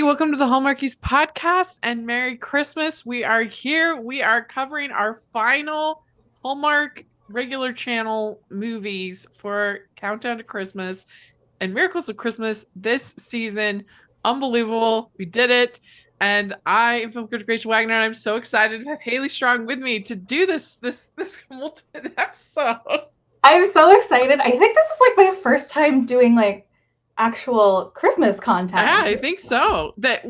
welcome to the Hallmarkies podcast and Merry Christmas. We are here. We are covering our final Hallmark regular channel movies for Countdown to Christmas and Miracles of Christmas this season. Unbelievable. We did it. And I am film critic Rachel Wagner, and I'm so excited to have Haley Strong with me to do this episode. I'm so excited. I think this is like my first time doing like actual Christmas content. Yeah, I think so. That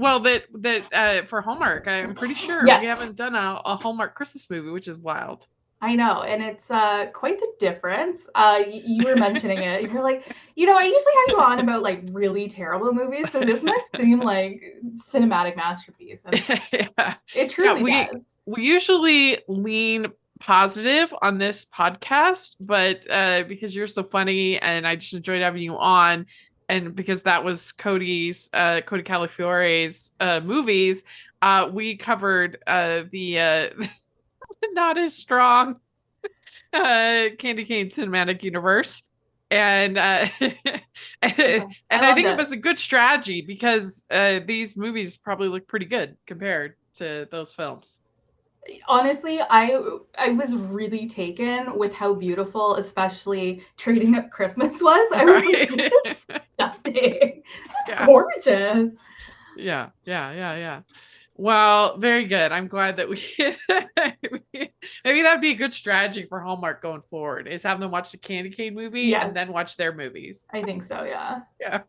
for Hallmark, I'm pretty sure Yes. we haven't done a Hallmark Christmas movie, which is wild. I know, and it's quite the difference. You were mentioning it. You're like, I usually have you on about like really terrible movies, so this must seem like cinematic masterpiece. And Yeah. it truly does. We usually lean positive on this podcast, but because you're so funny and I just enjoyed having you on, and because that was Cody Califiore's movies, we covered the not as strong Candy Cane cinematic universe. And and I think it was a good strategy because these movies probably look pretty good compared to those films. Honestly, I was really taken with how beautiful, especially Trading Up Christmas was. I was like, this is stunning. This is gorgeous. Yeah. Well, very good. I'm glad that maybe that'd be a good strategy for Hallmark going forward, is have them watch the Candy Cane movie and then watch their movies. I think so, yeah. Yeah.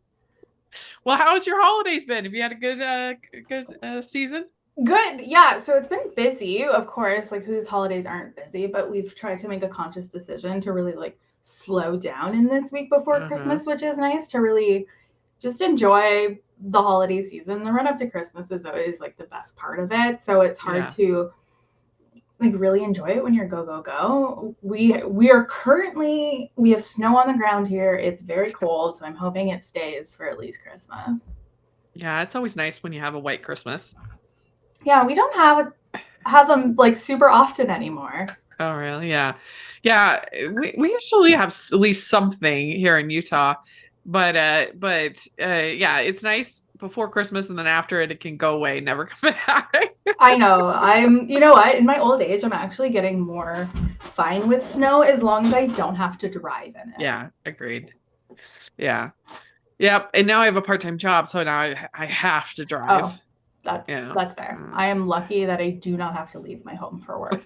Well, how has your holidays been? Have you had a good season? Good, yeah. So it's been busy, of course. Like, whose holidays aren't busy? But we've tried to make a conscious decision to really like slow down in this week before Christmas, which is nice to really just enjoy the holiday season. The run up to Christmas is always like the best part of it. So it's hard to like really enjoy it when you're go. We have snow on the ground here. It's very cold, so I'm hoping it stays for at least Christmas. Yeah, it's always nice when you have a white Christmas. Yeah, we don't have them like super often anymore. Oh, really? Yeah. We usually have at least something here in Utah, but yeah, it's nice before Christmas, and then after it can go away, never come back. I know. You know what? In my old age, I'm actually getting more fine with snow as long as I don't have to drive in it. Yeah, agreed. Yeah. Yep. And now I have a part-time job, so now I have to drive. Oh. That's fair. I am lucky that I do not have to leave my home for work.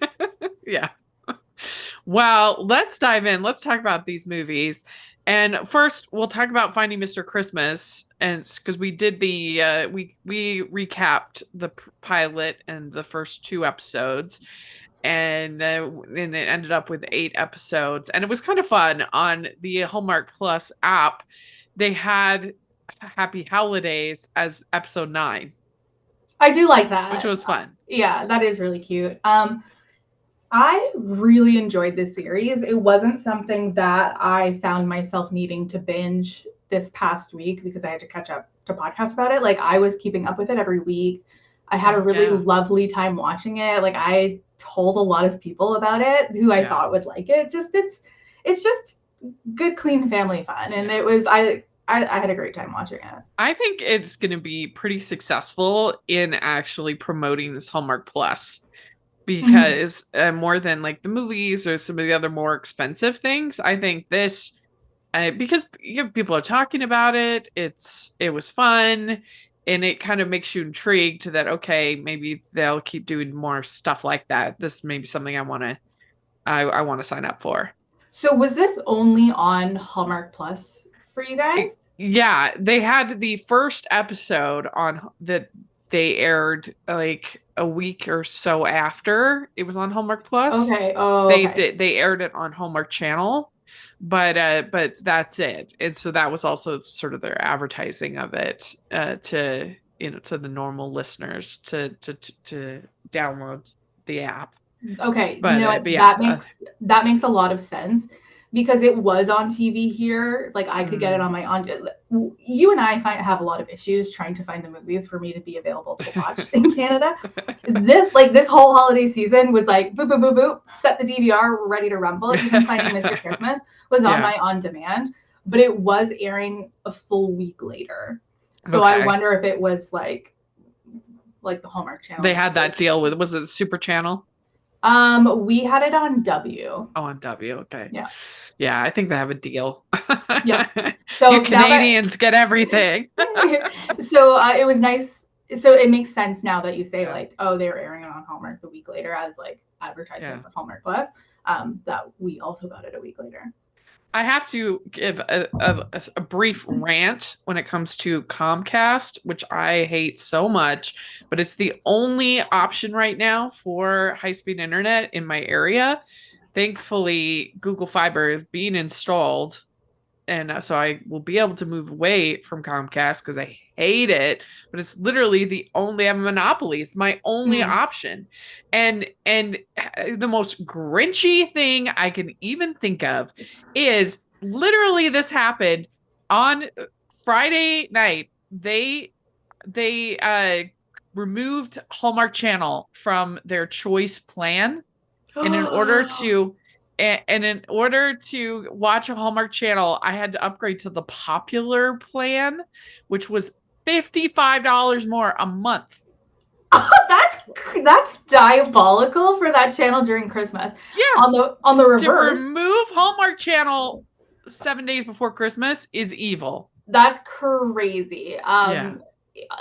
Yeah. Well, let's dive in. Let's talk about these movies. And first, we'll talk about Finding Mr. Christmas, and because we did we recapped the pilot and the first 2 episodes, and it ended up with 8 episodes, and it was kind of fun. On the Hallmark Plus app, they had Happy Howlidays as episode 9. I do like that. Which was fun. Yeah, that is really cute. I really enjoyed this series. It wasn't something that I found myself needing to binge this past week because I had to catch up to podcast about it. Like, I was keeping up with it every week. I had a really lovely time watching it. Like, I told a lot of people about it who I thought would like it. It's just good, clean family fun. And it was, I had a great time watching it. I think it's going to be pretty successful in actually promoting this Hallmark Plus, because more than like the movies or some of the other more expensive things, I think this, because people are talking about it, it was fun, and it kind of makes you intrigued that, okay, maybe they'll keep doing more stuff like that. This may be something I want to sign up for. So was this only on Hallmark Plus for you guys? Yeah, they had the first episode on that they aired like a week or so after it was on Hallmark Plus. Okay. They aired it on Hallmark Channel, but that's it. And so that was also sort of their advertising of it to the normal listeners to download the app. Okay, but, that makes a lot of sense, because it was on TV here. Like, I could get it on my you and I have a lot of issues trying to find the movies for me to be available to watch in Canada. This whole holiday season was like boop, boop, boop, boop, set the DVR, we're ready to rumble. Even Finding Mr. Christmas was on my on demand, but it was airing a full week later. So I Okay. wonder if it was like the Hallmark Channel. They had that deal with, was it Super Channel? We had it on W. Oh, on W. Okay. Yeah. Yeah, I think they have a deal. Yep. You So now that Canadians get everything. so it was nice. So it makes sense now that you say Yeah. like, oh, they were airing it on Hallmark the week later as like advertisement Yeah. for Hallmark Plus. That we also got it a week later. I have to give a brief rant when it comes to Comcast, which I hate so much, but it's the only option right now for high-speed internet in my area. Thankfully, Google Fiber is being installed, and so I will be able to move away from Comcast because I hate it. But it's literally the only, I have a monopoly. It's my only Mm. option, and the most grinchy thing I can even think of is literally this happened on Friday night. They removed Hallmark Channel from their choice plan, and in order to and in order to watch a Hallmark Channel, I had to upgrade to the popular plan, which was $55 more a month. That's diabolical for that channel during Christmas. Yeah. On the To reverse, remove Hallmark Channel 7 days before Christmas is evil. that's crazy. Yeah.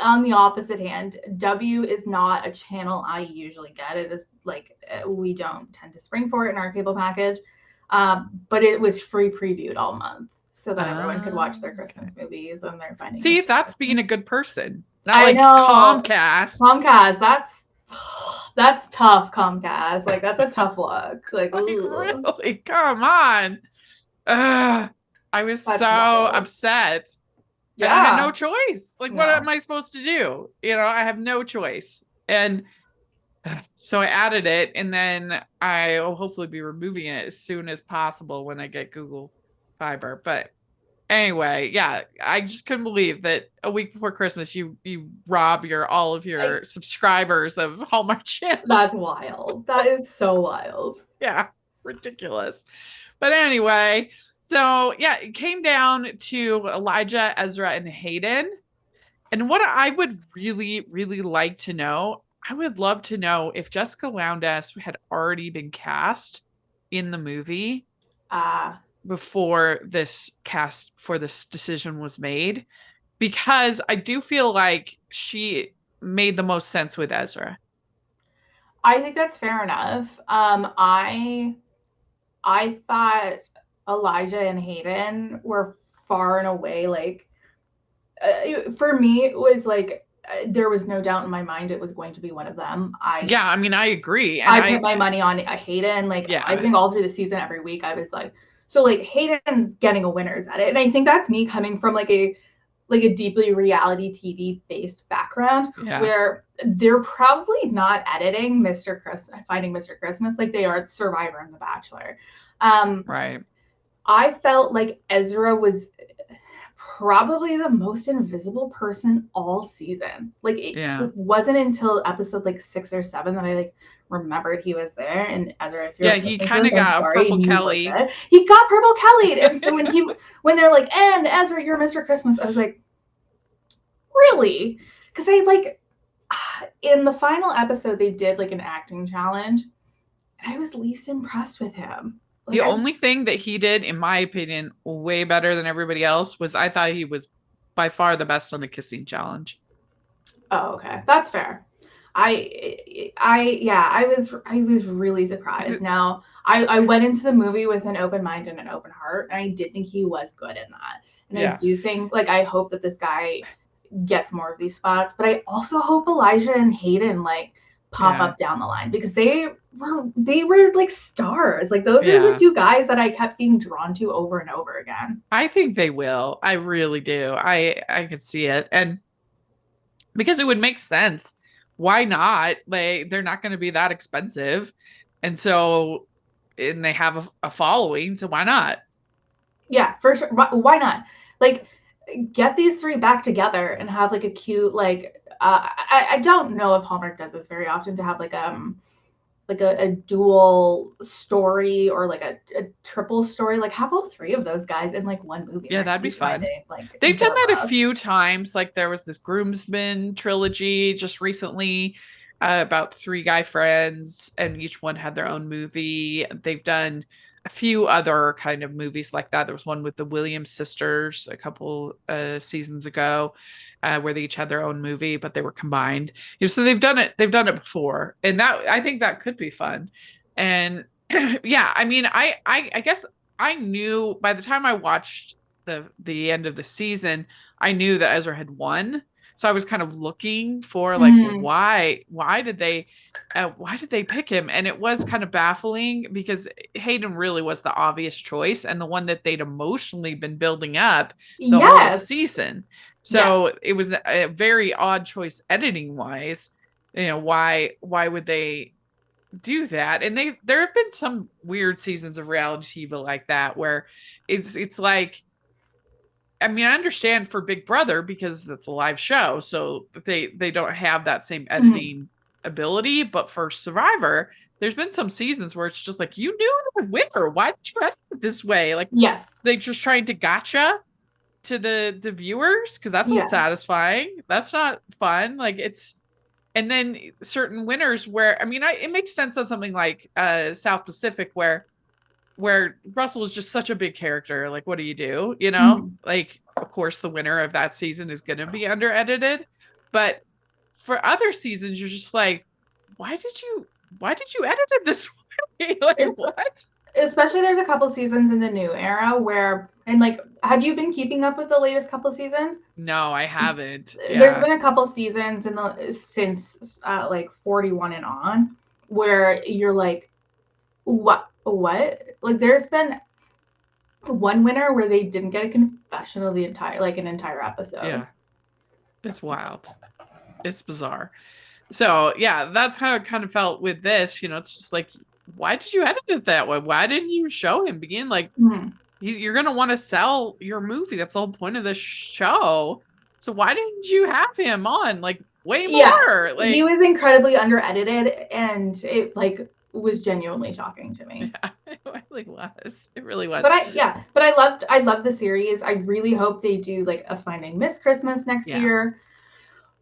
On the opposite hand, W is not a channel I usually get. It is like we don't tend to spring for it in our cable package. But it was free previewed all month so that everyone could watch their Christmas movies and they're finding See, Mr. that's Christmas. being a good person. Not I like know. Comcast. Comcast, that's tough, Comcast. Like that's a tough look. Like, Like, ooh, really? Come on. Ugh. I was so that's wild. upset. And I had Yeah. no choice. Like, what No. am I supposed to do? I have no choice. And so I added it, and then I will hopefully be removing it as soon as possible when I get Google Fiber. But anyway, yeah, I just couldn't believe that a week before Christmas you rob all of your subscribers of Hallmark Channel. That's wild. That is so wild. Yeah, ridiculous. But anyway, so yeah, it came down to Elijah, Ezra, and Hayden. And what I would really, really like to know, I would love to know if Jessica Lowndes had already been cast in the movie before this decision was made, because I do feel like she made the most sense with Ezra. I think that's fair enough. I thought Elijah and Hayden were far and away like for me it was like there was no doubt in my mind it was going to be one of them. Yeah, I mean, I agree. And I put my money on Hayden. Like, yeah. I think all through the season, every week, I was like, so like Hayden's getting a winner's edit. And I think that's me coming from like a deeply reality TV based background where they're probably not editing Finding Mr. Christmas like they are Survivor and The Bachelor. Right. I felt like Ezra was probably the most invisible person all season. Like it wasn't until episode like 6 or 7 that I like remembered he was there. And Ezra, if you're he kind of got Purple Kelly. He got Purple Kelly. And so when they're like, and Ezra, you're Mr. Christmas, I was like, really? Because I like in the final episode they did like an acting challenge, and I was least impressed with him. Like, the only thing that he did, in my opinion, way better than everybody else was I thought he was by far the best on the kissing challenge. Oh, okay. That's fair. I was really surprised. Now, I went into the movie with an open mind and an open heart, and I did think he was good in that. And I do think, like, I hope that this guy gets more of these spots, but I also hope Elijah and Hayden like pop up down the line, because they were like stars. Like those are the two guys that I kept being drawn to over and over again. I think they will. I really do. I could see it. And because it would make sense. Why not? They're not going to be that expensive. And they have a following, so why not? Yeah, for sure. Why not? Like, get these three back together and have like a cute, like, I don't know if Hallmark does this very often, to have like like a dual story or like a triple story. Like have all three of those guys in like one movie, and Yeah, they're that'd be each fun. finding like They've done their that a love. few times. Like there was this Groomsmen trilogy just recently, about three guy friends, and each one had their own movie. They've done a few other kind of movies like that. There was one with the Williams sisters a couple seasons ago, where they each had their own movie, but they were combined. So they've done it. They've done it before, and that I think that could be fun. And yeah, I mean, I guess I knew by the time I watched the end of the season, I knew that Ezra had won. So I was kind of looking for like Mm. why did they pick him? And it was kind of baffling because Hayden really was the obvious choice and the one that they'd emotionally been building up the whole Yes. season. Yeah. So it was a very odd choice editing wise. Why would they do that? And there have been some weird seasons of reality TV like that where it's like, I mean, I understand for Big Brother because it's a live show, so they don't have that same Mhm. editing ability. But for Survivor, there's been some seasons where it's just like you knew the winner. Why did you edit it this way? Like Yes. they just trying to gotcha to the viewers because that's not Yeah. satisfying. That's not fun. Like it's and then certain winners where I mean, it makes sense on something like South Pacific where Russell is just such a big character. Like, what do you do? Mhm. Like, of course, the winner of that season is going to be under edited. But for other seasons, you're just like, why did you edit it this way? Like, It's, what? especially there's a couple seasons in the new era where, and like, have you been keeping up with the latest couple seasons? No, I haven't. There's Yeah. been a couple seasons in the since like 41 and on where you're like, what? Like there's been one winner where they didn't get a confession of the entire like an entire episode. Yeah. It's wild. It's bizarre. So yeah, that's how it kind of felt with this. It's just like, why did you edit it that way? Why didn't you show him begin? Like, Mm-hmm. you're going to want to sell your movie. That's the whole point of the show. So why didn't you have him on like way Yeah, more? he Like, was incredibly under edited, and it like was genuinely shocking to me. yeah, it really was. It really was. But I loved the series. I really hope they do like a Finding Miss Christmas next Yeah. year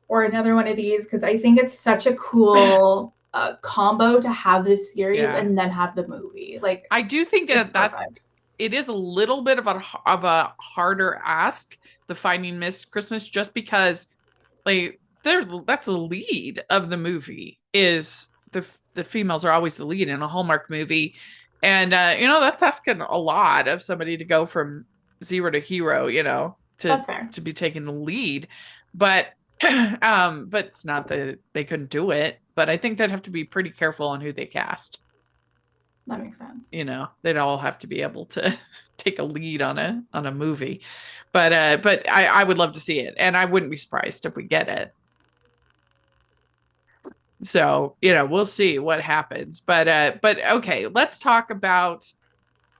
or another one of these because I think it's such a cool combo to have this series Yeah. and then have the movie. Like I do think it's that's perfect. it is a little bit of a harder ask, the Finding Miss Christmas, just because like that's the lead of the movie is the females are always the lead in a Hallmark movie, and that's asking a lot of somebody to go from zero to hero, to That's fair. be taking the lead, but but it's not that they couldn't do it, but I think they'd have to be pretty careful on who they cast. That makes sense. They'd all have to be able to take a lead on a movie, but I would love to see it, and I wouldn't be surprised if we get it. So we'll see what happens, but okay, let's talk about,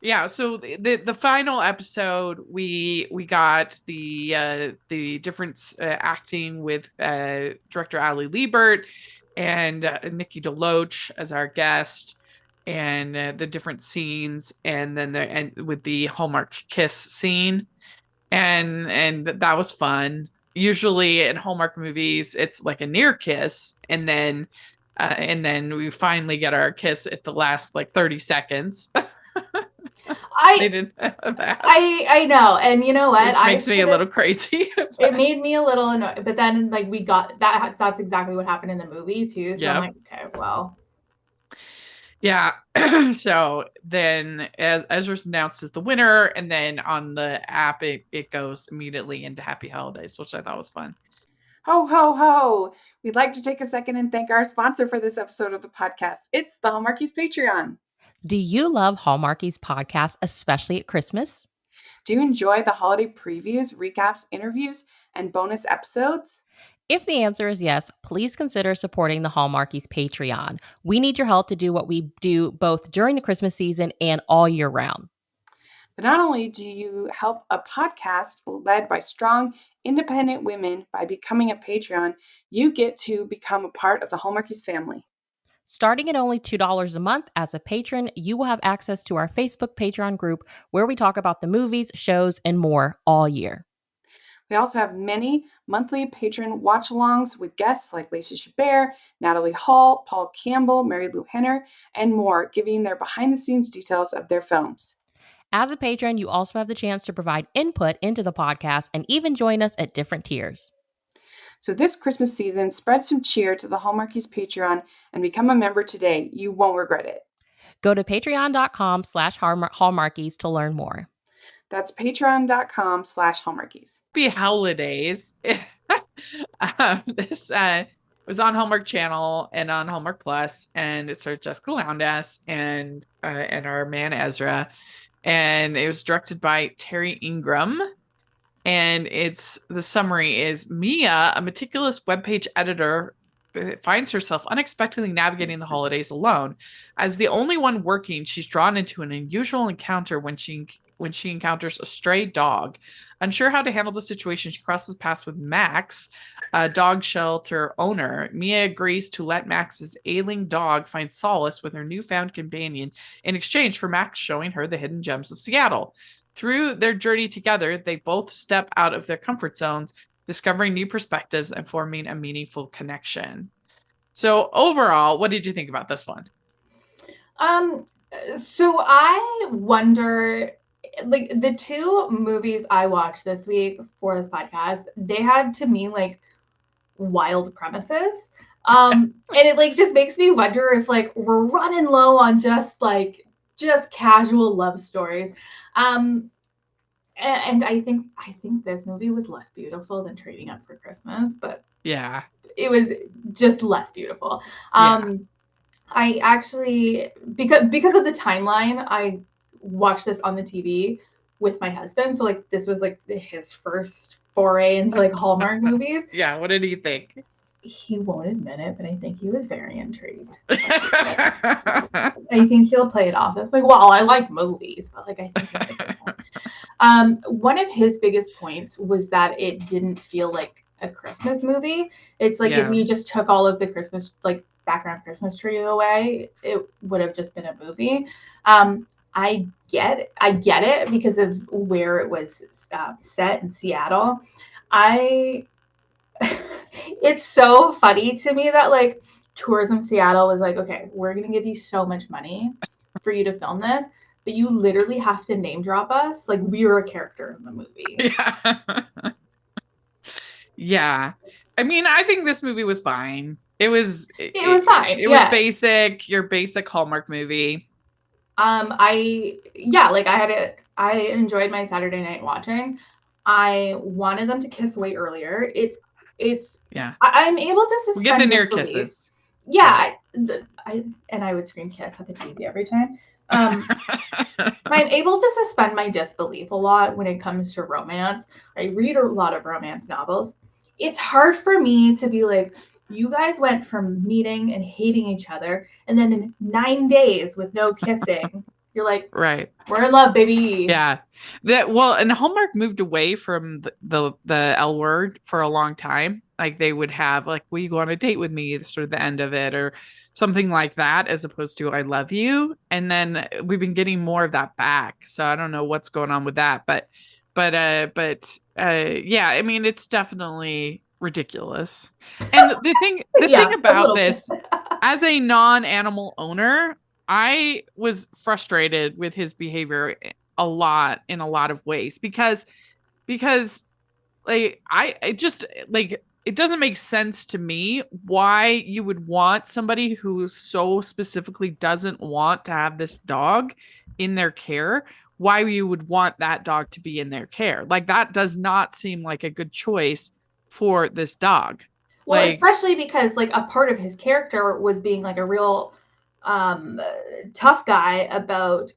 yeah. So the final episode, we got the different acting with director Ali Liebert and Nikki DeLoach as our guest, and the different scenes, and then and with the Hallmark kiss scene, and that was fun. Usually in Hallmark movies, it's like a near kiss, and then we finally get our kiss at the last like 30 seconds. They I didn't have that, I know, and you know what? which I makes me a should have. little crazy. It But made me a little annoyed, but then like we got that. That's exactly what happened in the movie too. So I'm yeah, like, okay, well, yeah. So then Ezra's announced as the winner, and then on the app it goes immediately into Happy Holidays, which I thought was fun. Ho, ho, ho. We'd like to take a second and thank our sponsor for this episode of the podcast. It's the Hallmarkies Patreon. Do you love Hallmarkies podcast, especially at Christmas? Do you enjoy the holiday previews, recaps, interviews, and bonus episodes? If the answer is yes, please consider supporting the Hallmarkies Patreon. We need your help to do what we do both during the Christmas season and all year round. But not only do you help a podcast led by strong, independent women by becoming a Patreon, you get to become a part of the Hallmarkies family. Starting at only $2 a month as a patron, you will have access to our Facebook Patreon group where we talk about the movies, shows, and more all year. We also have many monthly patron watch-alongs with guests like Lacey Chabert, Natalie Hall, Paul Campbell, Mary Lou Henner, and more, giving their behind-the-scenes details of their films. As a patron, you also have the chance to provide input into the podcast and even join us at different tiers. So this Christmas season, spread some cheer to the Hallmarkies Patreon and become a member today. You won't regret it. Go to patreon.com/Hallmarkies to learn more. That's patreon.com/Hallmarkies. Happy Howlidays. This was on Hallmark Channel and on Hallmark Plus, and it starred Jessica Lowndes and our man Ezra, and it was directed by Terry Ingram. And the summary is Mia, a meticulous webpage editor, finds herself unexpectedly navigating the holidays alone. As the only one working, she's drawn into an unusual encounter when she encounters a stray dog. Unsure how to handle the situation, she crosses paths with Max, a dog shelter owner. Mia agrees to let Max's ailing dog find solace with her newfound companion in exchange for Max showing her the hidden gems of Seattle. Through their journey together, they both step out of their comfort zones, discovering new perspectives and forming a meaningful connection. So overall, what did you think about this one? So I wonder, like, the two movies I watched this week for this podcast, they had to me like wild premises. And it like just makes me wonder if like we're running low on just casual love stories. And I think this movie was less beautiful than Trading Up for Christmas, but yeah, it was just less beautiful. I actually, because of the timeline, I watched this on the TV with my husband. So like this was like his first foray into like Hallmark movies. Yeah, what did he think? He won't admit it, but I think he was very intrigued. I think he'll play it off as like, well, I like movies, but like I think it's a good one. One of his biggest points was that it didn't feel like a Christmas movie. It's like if you just took all of the Christmas like background Christmas tree away, it would have just been a movie. I get it because of where it was set in Seattle. It's so funny to me that like Tourism Seattle was like, okay, we're going to give you so much money for you to film this, but you literally have to name drop us. Like we're a character in the movie. Yeah. I mean, I think this movie was fine. It was fine. It was basic, your basic Hallmark movie. I enjoyed my Saturday night watching. I wanted them to kiss way earlier. I'm able to suspend get the near disbelief. Kisses. Yeah, I would scream kiss at the TV every time. I'm able to suspend my disbelief a lot when it comes to romance. I read a lot of romance novels. It's hard for me to be like, you guys went from meeting and hating each other, and then in 9 days with no kissing, you're like, right, we're in love, baby. Yeah. And Hallmark moved away from the L word for a long time. Like they would have like, will you go on a date with me? Sort of the end of it or something like that, as opposed to I love you. And then we've been getting more of that back. So I don't know what's going on with that, but yeah, I mean, it's definitely ridiculous. And the thing about this, as a non-animal owner, I was frustrated with his behavior in a lot of ways because like it doesn't make sense to me why you would want somebody who so specifically doesn't want to have this dog in their care, why you would want that dog to be in their care. Like that does not seem like a good choice for this dog. Well, especially because like a part of his character was being like a real tough guy about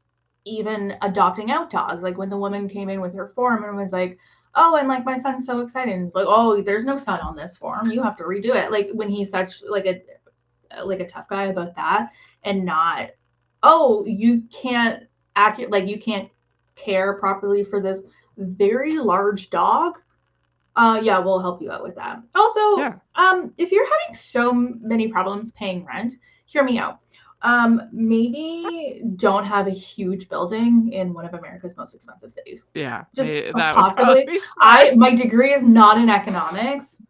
even adopting out dogs. Like when the woman came in with her form and was like, oh, and like my son's so excited, like, oh, there's no son on this form, you have to redo it. Like when he's such like a tough guy about that, and not, oh, you can't you can't care properly for this very large dog. Yeah, we'll help you out with that. Also, Yeah. If you're having so many problems paying rent, hear me out. Maybe don't have a huge building in one of America's most expensive cities. Yeah, Just that would possibly. probably be smart. My degree is not in economics,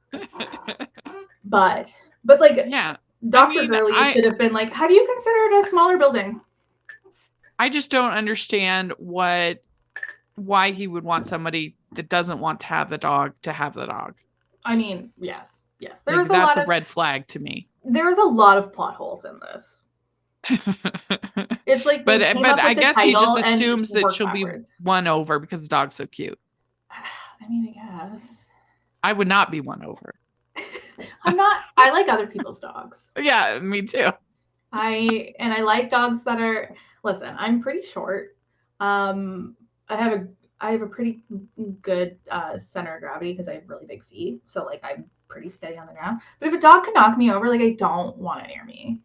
but like Yeah. Dr. Gurley should have been like, have you considered a smaller building? I just don't understand why he would want somebody that doesn't want to have the dog to have the dog. I mean, yes. That's a red flag to me. There's a lot of plot holes in this. It's like, but I guess he just assumes that she'll be won over because the dog's so cute. I mean, I guess I would not be won over. I'm not. I like other people's dogs. Yeah, me too. I like dogs that are. Listen, I'm pretty short. I have a pretty good center of gravity because I have really big feet. So like I'm pretty steady on the ground. But if a dog can knock me over, like I don't want it near me.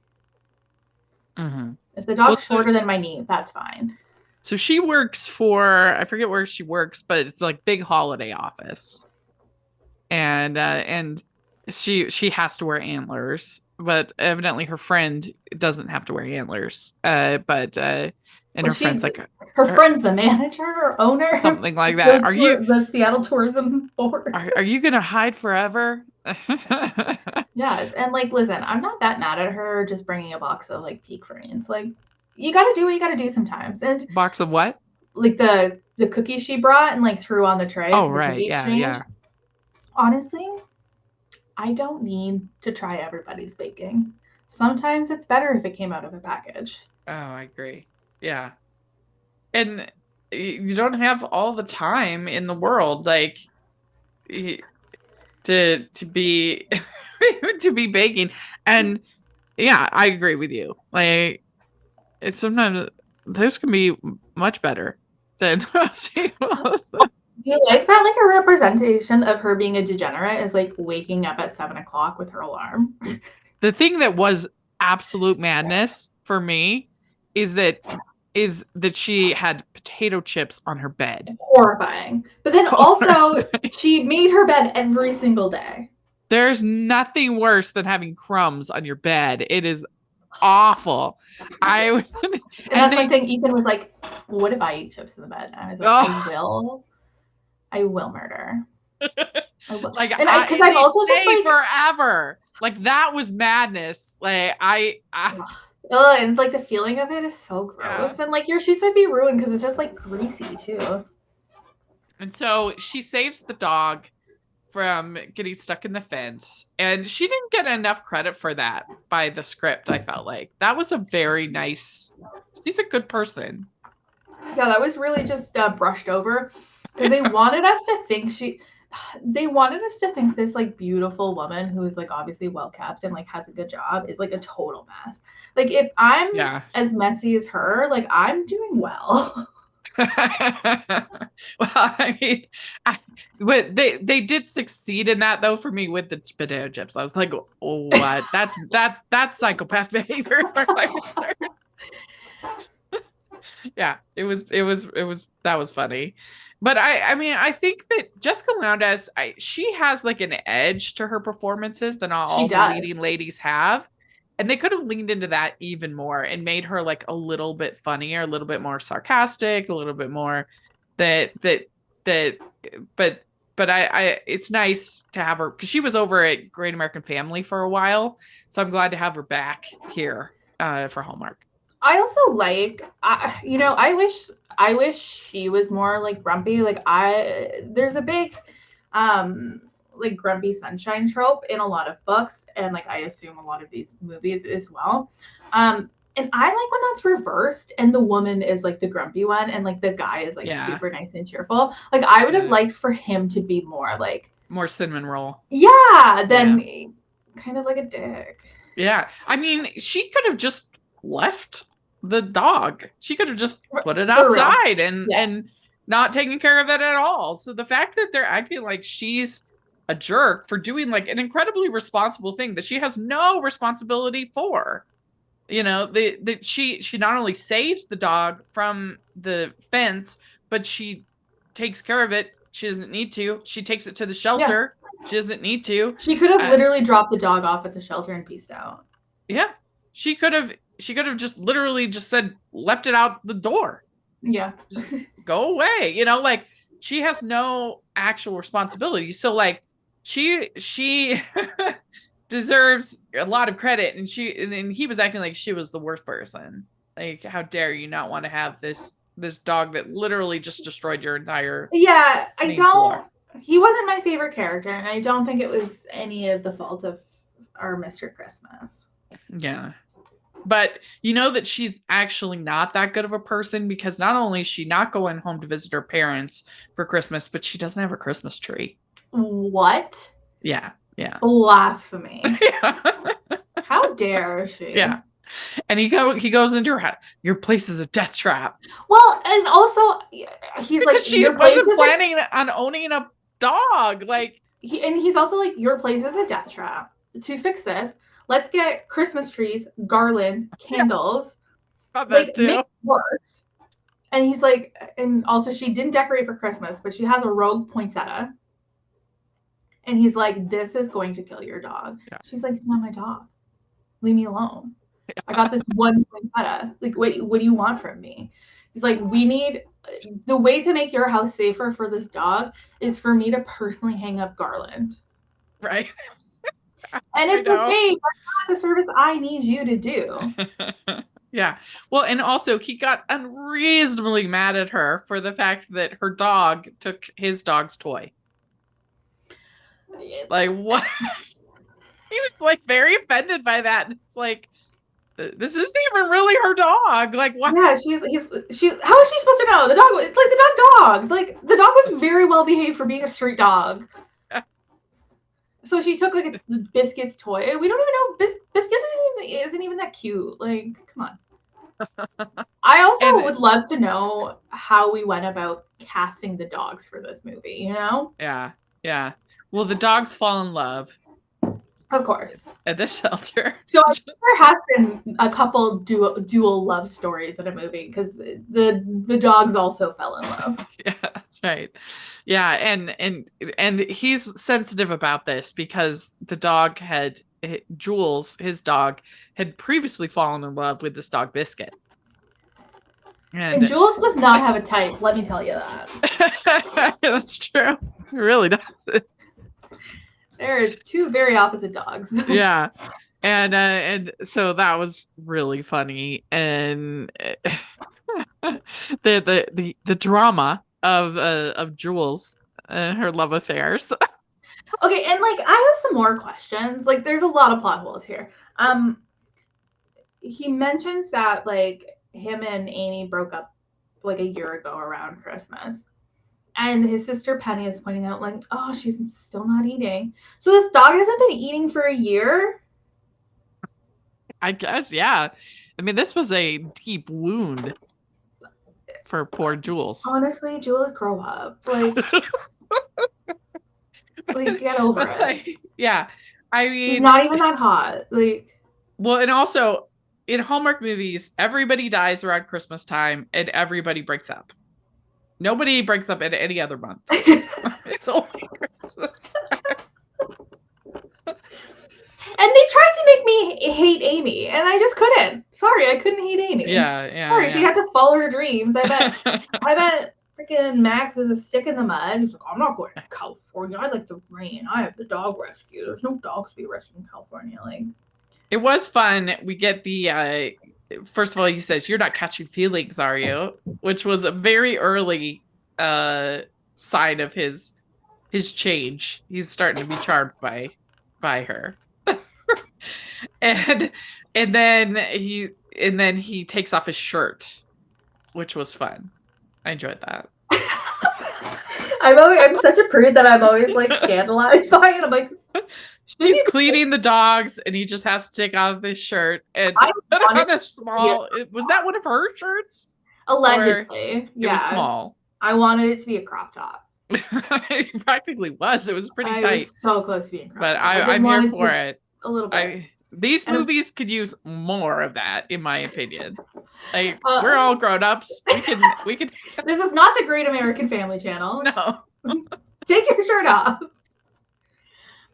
Mm-hmm. If the dog's shorter than my knee, that's fine. So she works for, I forget where she works, but it's like big holiday office. And she has to wear antlers, but evidently her friend doesn't have to wear antlers. And her friend's like her friend's the manager or owner, something like that. The Seattle Tourism Board? Are you gonna hide forever? Yes, and like, listen, I'm not that mad at her just bringing a box of like Peak Fernians. Like, you got to do what you got to do sometimes. And box of what? Like the cookies she brought and like threw on the tray. Oh right, yeah. Honestly, I don't need to try everybody's baking. Sometimes it's better if it came out of a package. Oh, I agree. Yeah. And you don't have all the time in the world, like, to be to be baking. And yeah, I agree with you. Like, it's sometimes those can be much better than most people's. Do you like that? Like a representation of her being a degenerate is like waking up at 7 o'clock with her alarm. The thing that was absolute madness for me is that she had potato chips on her bed. Horrifying. But then also she made her bed every single day. There's nothing worse than having crumbs on your bed. It is awful. And that's one thing Ethan was like, what if I eat chips in the bed? And I was like, I will murder. I will. Like, because I'm also just like forever. Like, that was madness. Like, and like the feeling of it is so gross. Yeah. And like your sheets would be ruined because it's just like greasy too. And so she saves the dog from getting stuck in the fence, and she didn't get enough credit for that by the script. I felt like that was a very nice. She's a good person. Yeah, that was really just brushed over because they wanted us to think this like beautiful woman who is like obviously well kept and like has a good job is like a total mess. Like if I'm as messy as her, like I'm doing well. Well, I mean, they did succeed in that though for me with the potato chips. I was like, oh, what? That's psychopath behavior as far as I'm concerned. Yeah, it was that was funny. But I mean, I think that Jessica Lowndes, she has like an edge to her performances than all the leading ladies have. And they could have leaned into that even more and made her like a little bit funnier, a little bit more sarcastic, a little bit more but it's nice to have her because she was over at Great American Family for a while. So I'm glad to have her back here for Hallmark. I also like, I wish she was more like grumpy. Like there's a big, like grumpy sunshine trope in a lot of books. And like, I assume a lot of these movies as well. And I like when that's reversed and the woman is like the grumpy one and like the guy is like super nice and cheerful. Like I would have liked for him to be more cinnamon roll. Yeah. Than kind of like a dick. Yeah. I mean, she could have just left the dog. She could have just put it outside and not taking care of it at all. So the fact that they're acting like she's a jerk for doing like an incredibly responsible thing that she has no responsibility for, that she not only saves the dog from the fence, but she takes care of it. She doesn't need to. She takes it to the shelter. Yeah. She doesn't need to. She could have literally dropped the dog off at the shelter and pieced out. Yeah. She could have just literally just said, left it out the door. Yeah. Just go away. You know, like she has no actual responsibility. So like she deserves a lot of credit. And he was acting like she was the worst person. Like, how dare you not want to have this dog that literally just destroyed your entire floor. He wasn't my favorite character, and I don't think it was any of the fault of our Mr. Christmas. Yeah. But you know that she's actually not that good of a person, because not only is she not going home to visit her parents for Christmas, but she doesn't have a Christmas tree. What? Yeah. Yeah. Blasphemy. Yeah. How dare she? Yeah. And he goes into her house. Your place is a death trap. Well, and also he's because like, she wasn't planning on owning a dog. Like, he's also like, your place is a death trap. To fix this, let's get Christmas trees, garlands, candles. Thought that too. Make it worse. And he's like, and also she didn't decorate for Christmas, but she has a rogue poinsettia. And he's like, this is going to kill your dog. Yeah. She's like, it's not my dog. Leave me alone. I got this one poinsettia. Like, wait, what do you want from me? He's like, the way to make your house safer for this dog is for me to personally hang up garland. Right. And it's like, hey, that's not the service I need you to do. Yeah. Well, and also he got unreasonably mad at her for the fact that her dog took his dog's toy. Like, what? He was like very offended by that. It's like, this isn't even really her dog. Like, what? Yeah, she's how is she supposed to know? The dog, it's like the dog. Like, the dog was very well behaved for being a street dog. So she took like a Biscuit's toy. We don't even know Biscuit isn't even that cute. Like, come on. I also would love to know how we went about casting the dogs for this movie, you know? Yeah. Yeah. Well, the dogs fall in love. Of course. At the shelter. So I think there has been a couple dual love stories in a movie, because the dogs also fell in love. Yeah, that's right. Yeah, and he's sensitive about this because the dog Jules, his dog, had previously fallen in love with this dog Biscuit. And Jules does not have a type, let me tell you that. That's true. It really does. There is two very opposite dogs. Yeah. And so that was really funny. And the drama of Jules and her love affairs. Okay, and like I have some more questions. Like, there's a lot of plot holes here. He mentions that like him and Amy broke up like a year ago around Christmas. And his sister Penny is pointing out, like, oh, she's still not eating. So this dog hasn't been eating for a year? I guess, yeah. I mean, this was a deep wound for poor Jules. Honestly, Jules, grow up. Like, like, get over it. Yeah. I mean, he's not even that hot. Like, well, and also in Hallmark movies, everybody dies around Christmas time and everybody breaks up. Nobody breaks up in any other month. It's only Christmas. And they tried to make me hate Amy, and I just couldn't. Sorry, I couldn't hate Amy. Yeah. Sorry, she had to follow her dreams. I bet freaking Max is a stick in the mud. He's like, I'm not going to California. I like the rain. I have the dog rescue. There's no dogs to be rescued in California. Like, it was fun. We get the first of all, he says, "You're not catching feelings, are you?" Which was a very early sign of his change. He's starting to be charmed by her. and then he takes off his shirt, which was fun. I enjoyed that. I'm such a prude that I'm always like scandalized by it. I'm like, he's cleaning the dogs and he just has to take off his shirt and put on a small. Was that one of her shirts? Allegedly, yeah. It was small. I wanted it to be a crop top. It practically was. It was pretty tight. Was so close to being crop but top. I'm here for it. A little bit. These movies could use more of that, in my opinion. Like, we're all grown ups. We can. This is not the Great American Family Channel. No. Take your shirt off.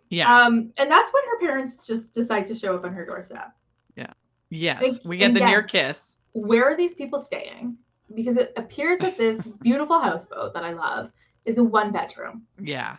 Yeah. And that's when her parents just decide to show up on her doorstep. Yeah. Yes. We get the near kiss. Where are these people staying? Because it appears that this beautiful houseboat that I love is a 1-bedroom. Yeah.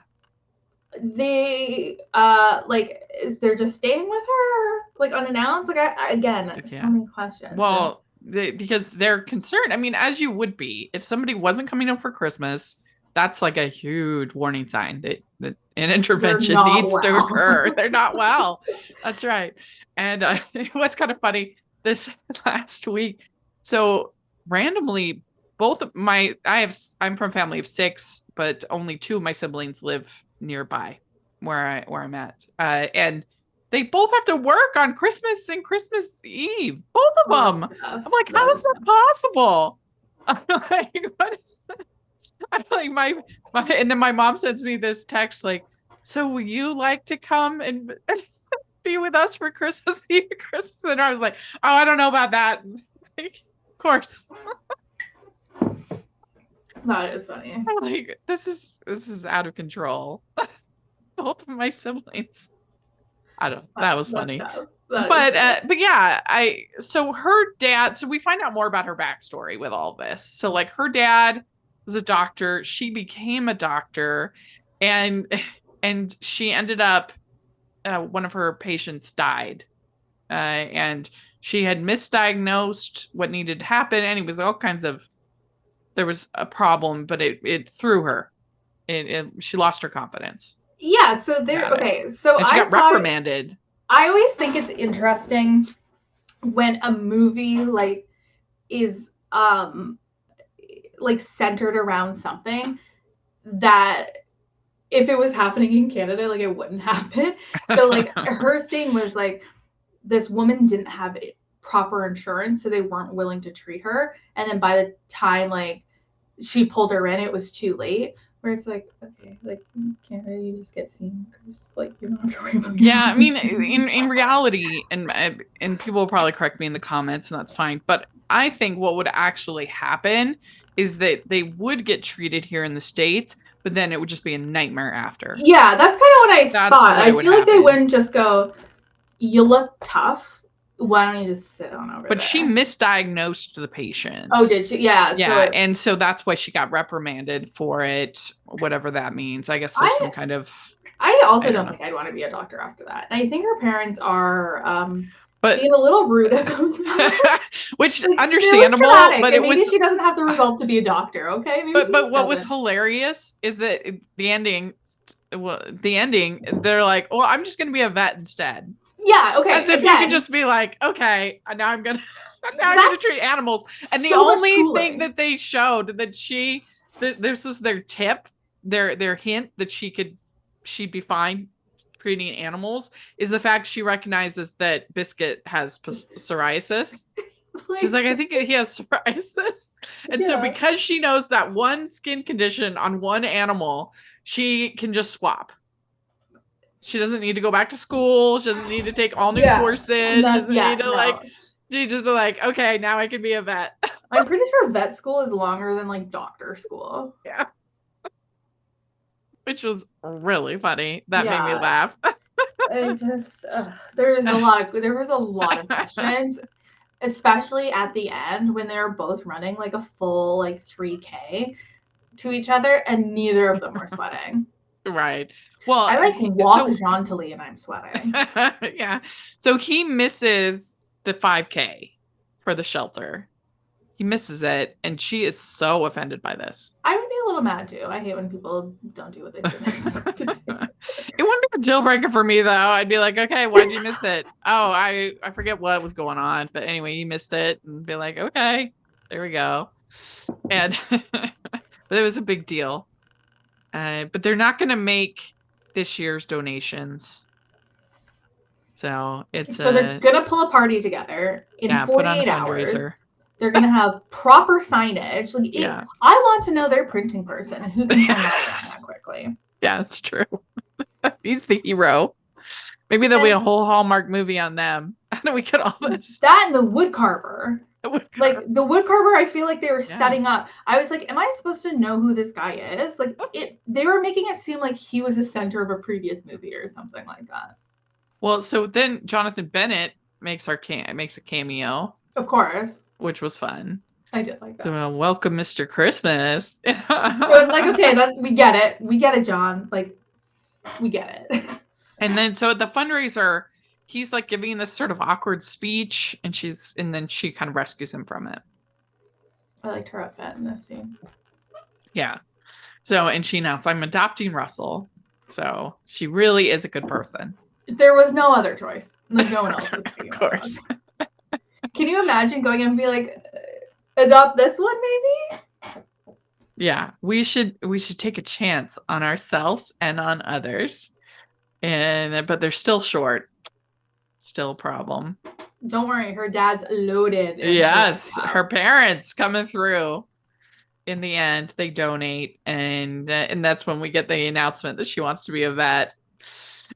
They they're just staying with her like unannounced. Like so many questions. Well, because they're concerned. I mean, as you would be if somebody wasn't coming home for Christmas. That's like a huge warning sign that an intervention needs to occur. They're not well. That's right. And it was kind of funny this last week. So randomly, I'm from a family of 6, but only 2 of my siblings live nearby where I'm at. And they both have to work on Christmas and Christmas Eve. Both of them. I'm like, how is that possible? I'm like, what is that? I'm like my and then my mom sends me this text like, so will you like to come and be with us for Christmas Eve, Christmas? And I was like, oh, I don't know about that. Like, of course. That is funny. I'm like, this is out of control. Both of my siblings. I don't know. That was funny. But yeah, so her dad, so we find out more about her backstory with all this. So like her dad was a doctor. She became a doctor, and she ended up one of her patients died, and she had misdiagnosed what needed to happen, and it was all kinds of. There was a problem, but it threw her. She lost her confidence. Yeah. So there. Okay. So and she got reprimanded. I always think it's interesting when a movie like is like centered around something that if it was happening in Canada, like it wouldn't happen. So like her thing was like this woman didn't have proper insurance, so they weren't willing to treat her. And then by the time like she pulled her in, it was too late. Where it's like, okay, like in Canada, you just get seen because like you don't have to worry about. Yeah, I mean, in reality, and people will probably correct me in the comments, and that's fine. But I think what would actually happen is that they would get treated here in the States, but then it would just be a nightmare after. Yeah, that's kind of what I thought. I feel like they wouldn't just go, you look tough. Why don't you just sit on over there? But she misdiagnosed the patient. Oh, did she? Yeah. Yeah, and so that's why she got reprimanded for it, whatever that means. I guess there's some kind of... I also don't think I'd want to be a doctor after that. And I think her parents are being a little rude about that. Which, understandable, but maybe she doesn't have the result to be a doctor, okay? Maybe but what was hilarious is that the ending, they're like, well, I'm just going to be a vet instead. Yeah, okay. As if you could just be like, okay, now I'm gonna treat animals. And the only thing that they showed that this was their tip, their hint that she'd be fine treating animals is the fact she recognizes that Biscuit has psoriasis. She's like, I think he has psoriasis. And so because she knows that one skin condition on one animal, she can just swap. She doesn't need to go back to school. She doesn't need to take all new courses. She doesn't need to she just be like, okay, now I can be a vet. I'm pretty sure vet school is longer than like doctor school. Yeah. Which was really funny. That made me laugh. It just there was a lot of questions, especially at the end when they're both running like a full like 3K to each other, and neither of them were sweating. Right. Well, I like walk jauntily and I'm sweating. Yeah. So he misses the 5K for the shelter. He misses it, and she is so offended by this. I would be a little mad too. I hate when people don't do what they say they're supposed to do. It wouldn't be a deal breaker for me though. I'd be like, okay, why'd you miss it? Oh, I forget what was going on, but anyway, you missed it, and be like, okay, there we go. And it was a big deal. But they're not going to make this year's donations. So they're going to pull a party together in 48 put on a hours. fundraiser. They're going to have proper signage. I want to know their printing person and who can turn that around that quickly. Yeah, that's true. He's the hero. Maybe there'll be a whole Hallmark movie on them. How do we get all this? That and the wood carver. Like the wood carver, I feel like they were setting up. I was like, am I supposed to know who this guy is? Like they were making it seem like he was the center of a previous movie or something like that. Well, so then Jonathan Bennett makes a cameo. Of course. Which was fun. I did like that. So welcome, Mr. Christmas. It was like, okay, we get it. We get it, John. Like, we get it. And then so at the fundraiser, he's like giving this sort of awkward speech, and then she kind of rescues him from it. I liked her outfit in this scene. Yeah. So, and she announced, I'm adopting Russell. So she really is a good person. There was no other choice. Like, no one else was Of course. Can you imagine going and be like, adopt this one, maybe? Yeah, we should take a chance on ourselves and on others. But they're still short. Still a problem. Don't worry, her dad's loaded. Yes, her parents coming through. In the end, they donate, and that's when we get the announcement that she wants to be a vet.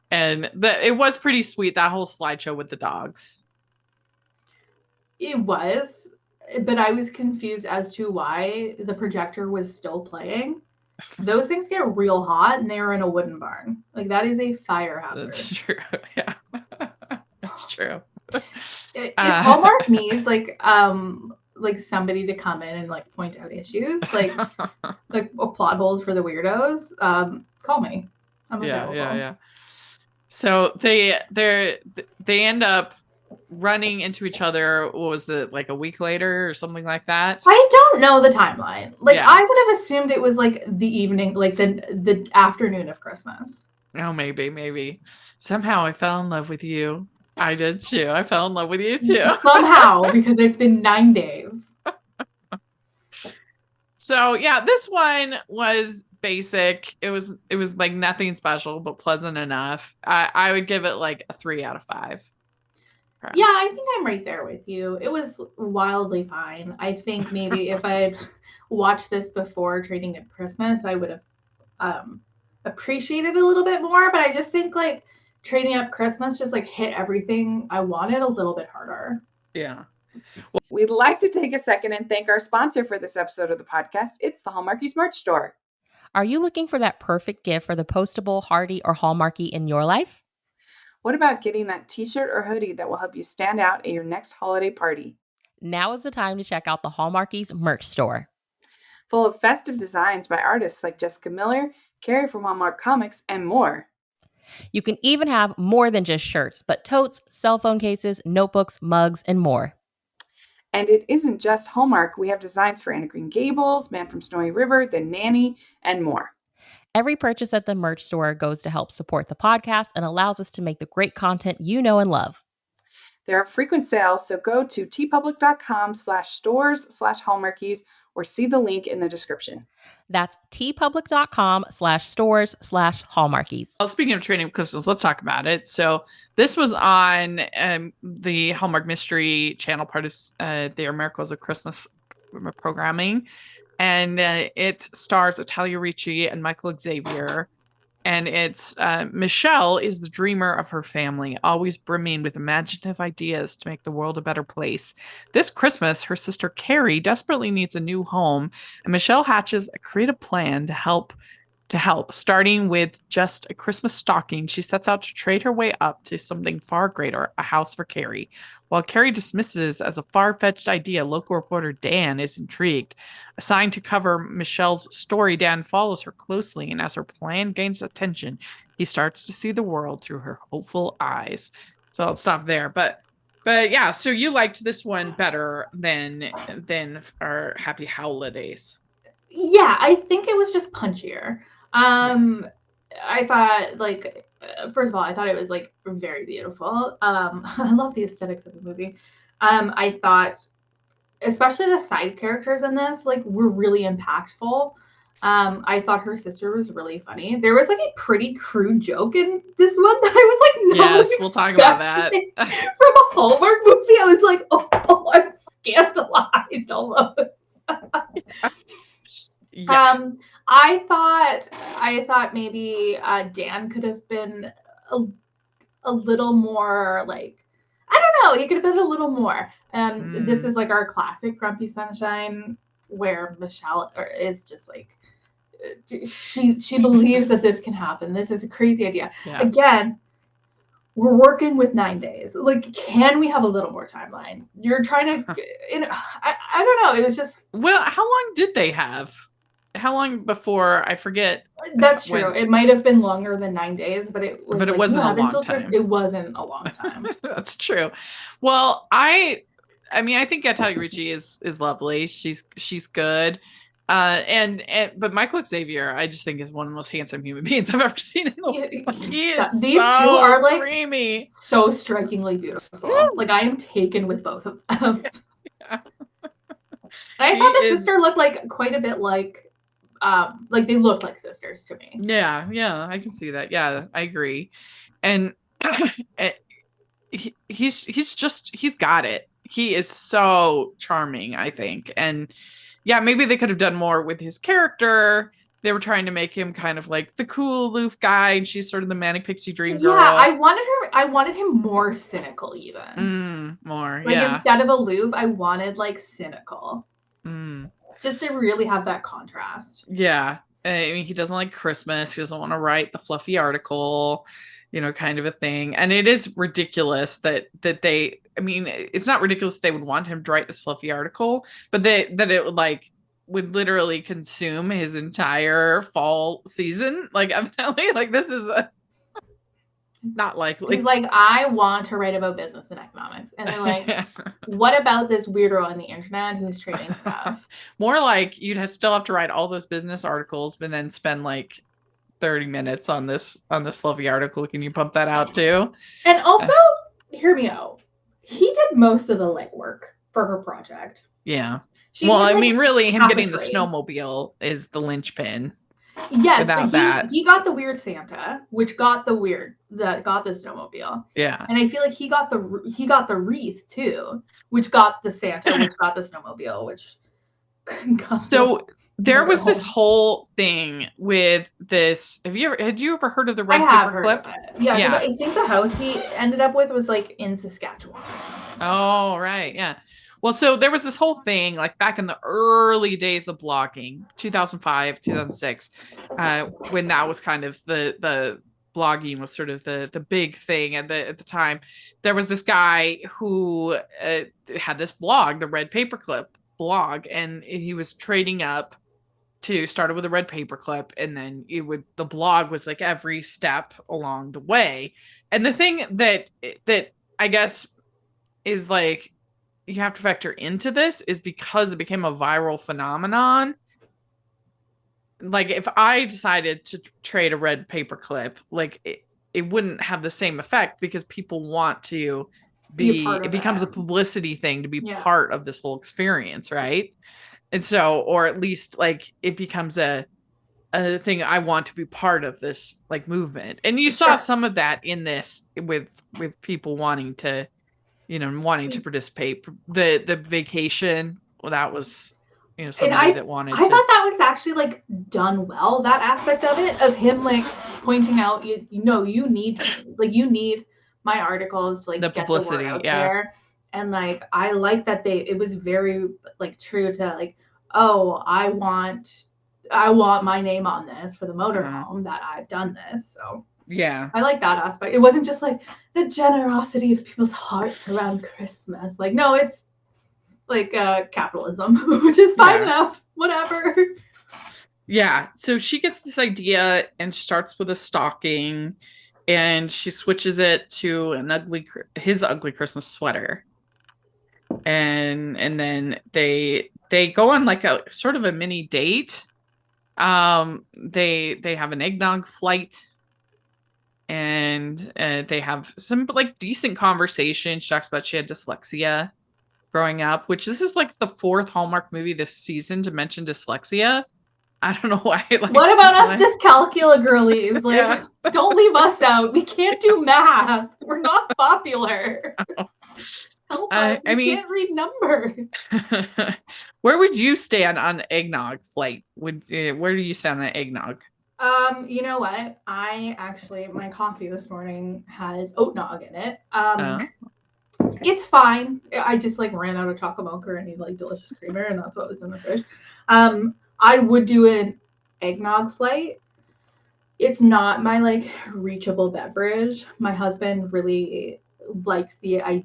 And it was pretty sweet, that whole slideshow with the dogs. It was, but I was confused as to why the projector was still playing. Those things get real hot, and they are in a wooden barn. Like, that is a fire hazard. That's true. Yeah, that's true. If Hallmark needs like somebody to come in and like point out issues, like plot holes for the weirdos, call me. I'm available. Yeah. So they end up running into each other. What was it, like a week later or something like that? I don't know the timeline. Like, I would have assumed it was like the evening, like the afternoon of Christmas. Oh, maybe. Somehow I fell in love with you. I did too. I fell in love with you too. Somehow, because it's been 9 days. So yeah, this one was basic. It was like nothing special, but pleasant enough. I would give it like a 3 out of 5. Perhaps. Yeah, I think I'm right there with you. It was wildly fine. I think maybe if I had watched this before Trading at Christmas, I would have appreciated it a little bit more. But I just think like Trading Up Christmas just like hit everything I wanted a little bit harder. Yeah. We'd like to take a second and thank our sponsor for this episode of the podcast. It's the Hallmarkies merch store. Are you looking for that perfect gift for the postable, hardy, or Hallmarky in your life? What about getting that t-shirt or hoodie that will help you stand out at your next holiday party? Now is the time to check out the Hallmarkies merch store. Full of festive designs by artists like Jessica Miller, Carrie from Hallmark Comics, and more. You can even have more than just shirts, but totes, cell phone cases, notebooks, mugs, and more. And it isn't just Hallmark. We have designs for Anna Green Gables, Man from Snowy River, The Nanny, and more. Every purchase at the merch store goes to help support the podcast and allows us to make the great content you know and love. There are frequent sales, so go to tpublic.com/stores/Hallmarkies or see the link in the description. That's tpublic.com/stores/Hallmarkies. Well, speaking of Trading Christmas, let's talk about it. So this was on the Hallmark Mystery Channel, part of their Miracles of Christmas programming. And it stars Italia Ricci and Michael Xavier. And it's Michelle is the dreamer of her family, always brimming with imaginative ideas to make the world a better place. This Christmas, her sister Carrie desperately needs a new home, and Michelle hatches a creative plan to help. Starting with just a Christmas stocking, she sets out to trade her way up to something far greater, a house for Carrie. While Carrie dismisses as a far-fetched idea, local reporter Dan is intrigued. Assigned to cover Michelle's story, Dan follows her closely, and as her plan gains attention, he starts to see the world through her hopeful eyes. So I'll stop there. But yeah, so you liked this one better than our Happy Howlidays. Yeah, I think it was just punchier. I thought, like, first of all, I thought it was like very beautiful. I love the aesthetics of the movie. I thought, especially the side characters in this, like, were really impactful. I thought her sister was really funny. There was like a pretty crude joke in this one that I was like, no, yes, we'll talk about that. From a Hallmark movie, I was like, oh, I'm scandalized almost. Yeah. I thought maybe Dan could have been a little more like, I don't know. He could have been a little more. This is like our classic Grumpy Sunshine, where Michelle is just like, she believes that this can happen. This is a crazy idea. Yeah. Again, we're working with 9 days. Like, can we have a little more timeline? You're trying to, I don't know. It was just. Well, how long did they have? How long before, I forget. That's true. It might have been longer than 9 days, but it was. But it wasn't a long time. It wasn't a long time. That's true. Well, I mean, I think Natalia Ricci is lovely. She's good. But Michael Xavier, I just think is one of the most handsome human beings I've ever seen in the world. He is These two are like dreamy. So strikingly beautiful. Like, I am taken with both of them. Yeah. I thought the sister looked like quite a bit like they look like sisters to me. Yeah, I can see that. Yeah, I agree. And he's got it. He is so charming, I think. And yeah, maybe they could have done more with his character. They were trying to make him kind of like the cool, aloof guy, and she's sort of the manic pixie dream girl. Yeah, I wanted him more cynical, even. More, like, yeah. Instead of aloof, I wanted like cynical. Just to really have that contrast. Yeah. I mean, he doesn't like Christmas. He doesn't want to write the fluffy article, kind of a thing. And it is ridiculous that they, I mean, it's not ridiculous they would want him to write this fluffy article, but that it would literally consume his entire fall season. Like, evidently, like, this is not likely. He's like, I want to write about business and economics. And they're like, what about this weirdo on the internet who's trading stuff? More like you'd still have to write all those business articles, but then spend like 30 minutes on this fluffy article. Can you pump that out too? And also, hear me out. He did most of the legwork for her project. Yeah. I mean, really, him getting the snowmobile is the linchpin. Yes, but he got the weird Santa, which got the snowmobile. Yeah. And I feel like he got the wreath too, which got the Santa, which got the snowmobile, which so there was this whole thing with this. Had you ever heard of the red paper clip? Yeah. I think the house he ended up with was like in Saskatchewan. Oh, right. Yeah. Well, so there was this whole thing like back in the early days of blogging, 2005, 2006, when that was kind of the blogging was sort of the big thing at the time. There was this guy who had this blog, the Red Paperclip blog, and he was trading up to start with a red paperclip, and then the blog was like every step along the way. And the thing that I guess is like you have to factor into this is because it became a viral phenomenon. Like, if I decided to trade a red paperclip, like it wouldn't have the same effect because people want to it becomes a publicity thing to be part of this whole experience, right? And so, or at least like it becomes a thing. I want to be part of this like movement. And you saw some of that in this with people wanting to participate. The vacation, well, that was somebody that wanted I thought that was actually like done well, that aspect of it, of him like pointing out you need my articles to like the publicity, get the word out there. And like I like that it was very like true to like, oh, I want my name on this for the motorhome that I've done this. So yeah, I like that aspect. It wasn't just like the generosity of people's hearts around Christmas. Like, no, it's like capitalism, which is fine enough. Whatever. Yeah. So she gets this idea and starts with a stocking, and she switches it to his ugly Christmas sweater. And then they go on like a sort of a mini date. They have an eggnog flight. And they have some like decent conversation. She talks about she had dyslexia growing up, which this is like the 4th Hallmark movie this season to mention dyslexia. I don't know why. Like, what about us dyscalculia girlies? Like, don't leave us out. We can't do math. We're not popular. Help us. We can't read numbers. Where would you stand on eggnog flight? Where do you stand on eggnog? You know what? My coffee this morning has oat nog in it. It's fine. I just like ran out of chocolate mocha and need like delicious creamer, and that's what was in the fridge. I would do an eggnog flight. It's not my like reachable beverage. My husband really likes the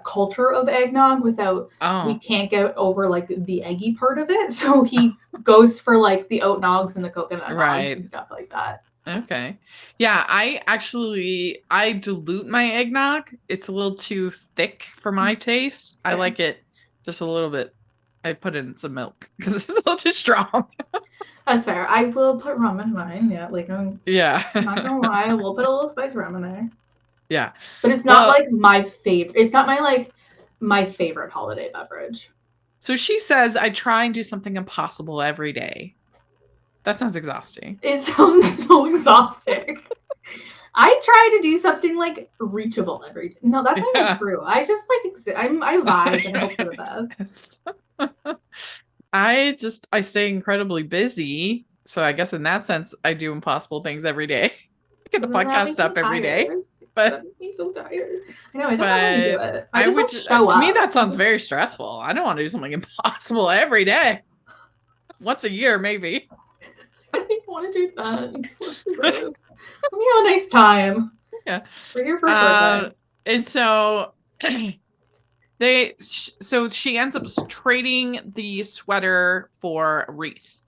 culture of eggnog without we can't get over like the eggy part of it. So he goes for like the oat nogs and the coconut nogs and stuff like that. Okay. Yeah, I dilute my eggnog. It's a little too thick for my taste. I like it just a little bit. I put in some milk because it's a little too strong. That's fair. I will put rum in mine. Yeah, like I'm not gonna lie, we'll put a little spice rum in there. Yeah. But it's not like my favorite. It's not my favorite holiday beverage. So she says I try and do something impossible every day. That sounds exhausting. It sounds so exhausting. I try to do something like reachable every day. No, that's not even true. I just like I vibe and hope for the best. I stay incredibly busy. So I guess in that sense, I do impossible things every day. I get the podcast up every day. But that makes me so tired. I know, I don't want to do it. I just show up. To me, that sounds very stressful. I don't want to do something impossible every day. Once a year, maybe. I don't want to do that. Just let's do this. Let me have a nice time. Yeah. We're here for a birthday. And so so she ends up trading the sweater for a wreath.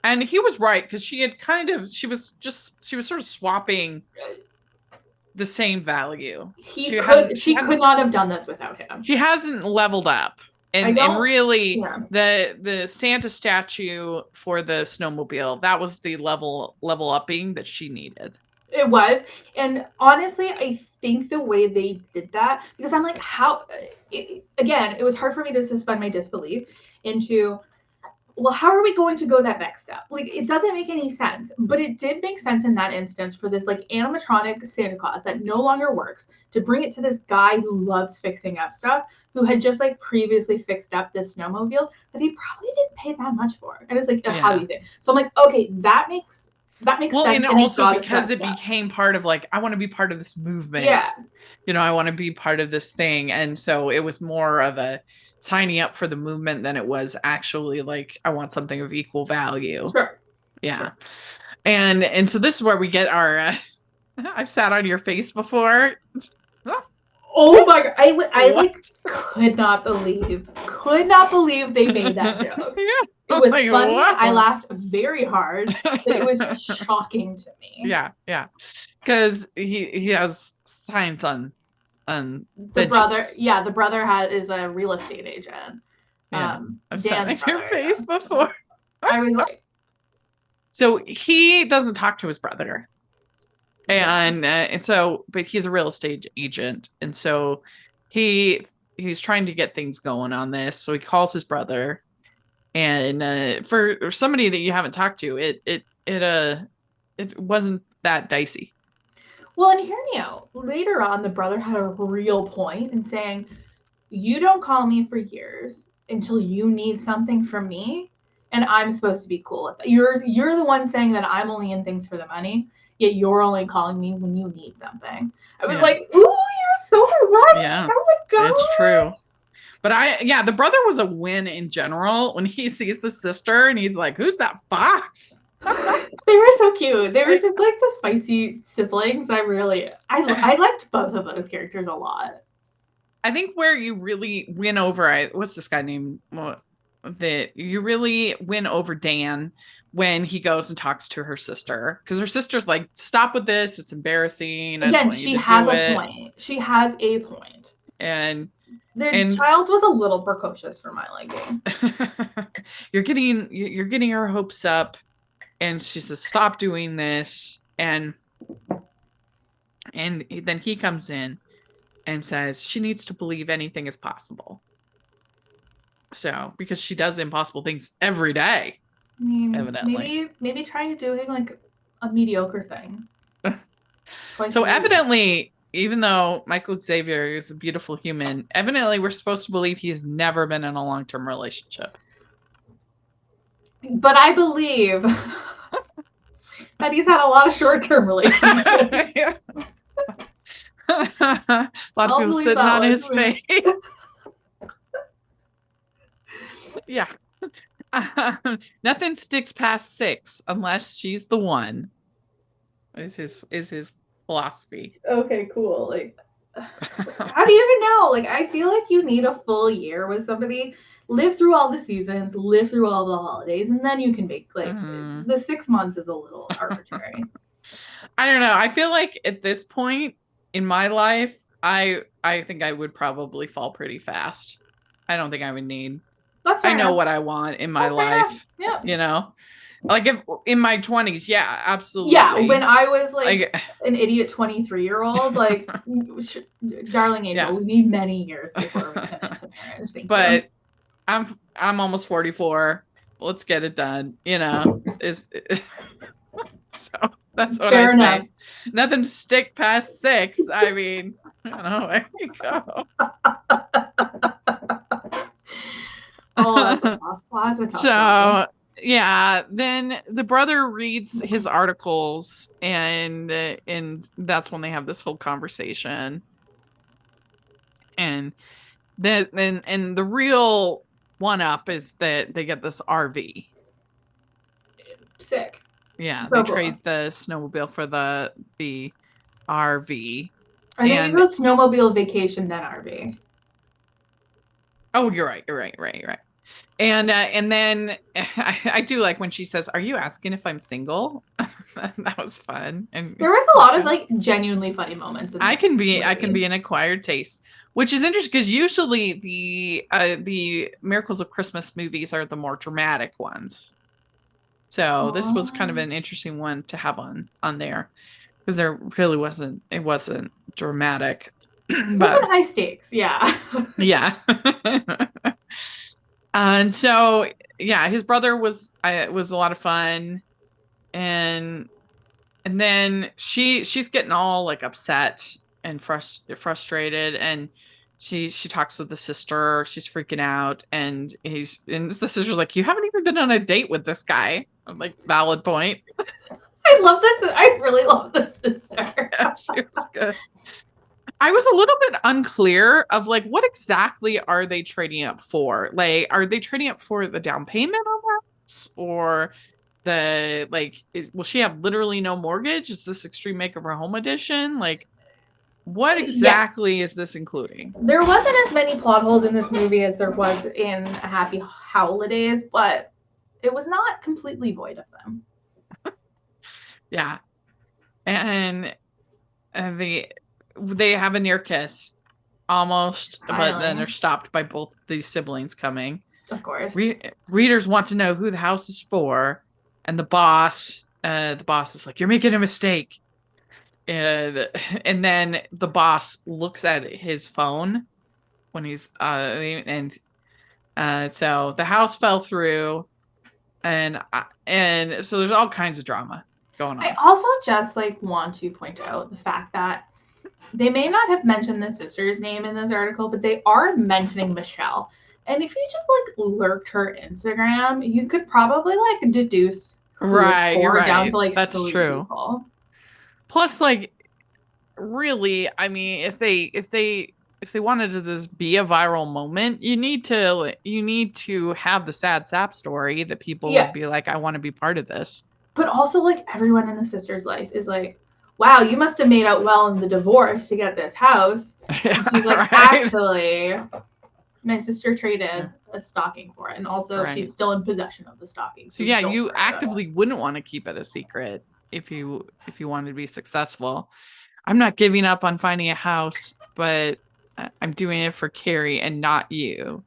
And he was right, because she was sort of swapping the same value. She could not have done this without him. She hasn't leveled up. And really, the Santa statue for the snowmobile, that was the level upping that she needed. It was. And honestly, I think the way they did that, because I'm like, it was hard for me to suspend my disbelief into, well, how are we going to go that next step? Like, it doesn't make any sense, but it did make sense in that instance for this like animatronic Santa Claus that no longer works to bring it to this guy who loves fixing up stuff, who had just like previously fixed up this snowmobile that he probably didn't pay that much for. And it's like a hobby thing. So I'm like, okay, that makes sense. And also because it became part of like, I want to be part of this movement. Yeah. I want to be part of this thing. And so it was more of a signing up for the movement than it was actually like, I want something of equal value. Sure. Yeah. Sure. And so this is where we get our, I've sat on your face before. Oh my God. I like could not believe they made that joke. It was like, funny. Wow. I laughed very hard. But it was shocking to me. Yeah. Because he has signs on the brother. Yeah, the brother is a real estate agent. I've sat on your face before. I was like, so he doesn't talk to his brother. And so, but he's a real estate agent, and so he's trying to get things going on this. So he calls his brother, and for somebody that you haven't talked to, it wasn't that dicey. Well, and hear me out. Later on, the brother had a real point in saying, "You don't call me for years until you need something from me, and I'm supposed to be cool with it. You're the one saying that I'm only in things for the money." Yet you're only calling me when you need something. I was like, ooh, you're so right. Yeah. Oh my God. It's true. But the brother was a win in general when he sees the sister and he's like, who's that fox? They were so cute. They were just like the spicy siblings. I liked both of those characters a lot. I think where you really win over, what's this guy named? You really win over Dan when he goes and talks to her sister, because her sister's like, stop with this, it's embarrassing. Again, she has a point. She has a point. And the child was a little precocious for my liking. you're getting her hopes up, and she says, stop doing this. And then he comes in and says she needs to believe anything is possible. So, because she does impossible things every day. I mean, evidently. maybe try doing like a mediocre thing. So evidently, even though Michael Xavier is a beautiful human, evidently we're supposed to believe he's never been in a long-term relationship. But I believe that he's had a lot of short-term relationships. A lot of I'll people believe sitting that on one. his face. Yeah. Nothing sticks past 6 unless she's the one. Is his philosophy. Okay, cool. Like, how do you even know? Like, I feel like you need a full year with somebody, live through all the seasons, live through all the holidays, and then you can make like the 6 months is a little arbitrary. I don't know. I feel like at this point in my life, I think I would probably fall pretty fast. I don't think I would need. That's fair I know enough. what I want in my That's fair enough. life. Yeah. You know, like if in my 20s, yeah, absolutely. Yeah, when I was like an idiot 23-year-old, like, darling angel, Yeah. we need many years before we get into marriage. Thank But you. I'm almost 44. Let's get it done. You know, so that's what Fair I enough. say. Nothing to stick past 6. I mean, I don't know. There you go. Oh, that's a tough So one. yeah, then the brother reads his articles, and that's when they have this whole conversation. And then the real one up is that they get this RV. Sick. Yeah, So they cool. trade the snowmobile for the RV. I think it goes snowmobile, vacation, then RV. Oh, you're right. And then I do like when she says, "Are you asking if I'm single?" That was fun. And there was a lot of like genuinely funny moments. I can be an acquired taste, which is interesting because usually the Miracles of Christmas movies are the more dramatic ones. So this was kind of an interesting one to have on there because there really wasn't dramatic. It wasn't high stakes, yeah. Yeah. And so yeah, his brother was a lot of fun, and then she's getting all like upset and frustrated, and she talks with the sister. She's freaking out, and the sister's like, "You haven't even been on a date with this guy." I'm like, valid point. I love this. I really love this sister. Yeah, she was good. I was a little bit unclear of like what exactly are they trading up for? Like, are they trading up for the down payment on the house, or the like? Will she have literally no mortgage? Is this Extreme Makeover Home Edition? Like, what exactly is this including? There wasn't as many plot holes in this movie as there was in Happy Howlidays, but it was not completely void of them. Yeah, and they have a near kiss, almost, but then they're stopped by both these siblings coming. Of course. Readers want to know who the house is for, and the boss is like, "You're making a mistake." And then the boss looks at his phone when he's so the house fell through, and so there's all kinds of drama going on. I also just like want to point out the fact that they may not have mentioned the sister's name in this article, but they are mentioning Michelle. And if you just like lurked her Instagram, you could probably like deduce who it's for down to like that's 3 true. people. Plus, like, really, I mean, if they wanted to this be a viral moment, you need to have the sad sap story that people would be like, I want to be part of this. But also, like, everyone in the sister's life is like, wow, you must have made out well in the divorce to get this house. And she's like, actually, my sister traded a stocking for it, and also she's still in possession of the stocking. So yeah, you actively wouldn't want to keep it a secret if you wanted to be successful. I'm not giving up on finding a house, but I'm doing it for Carrie and not you.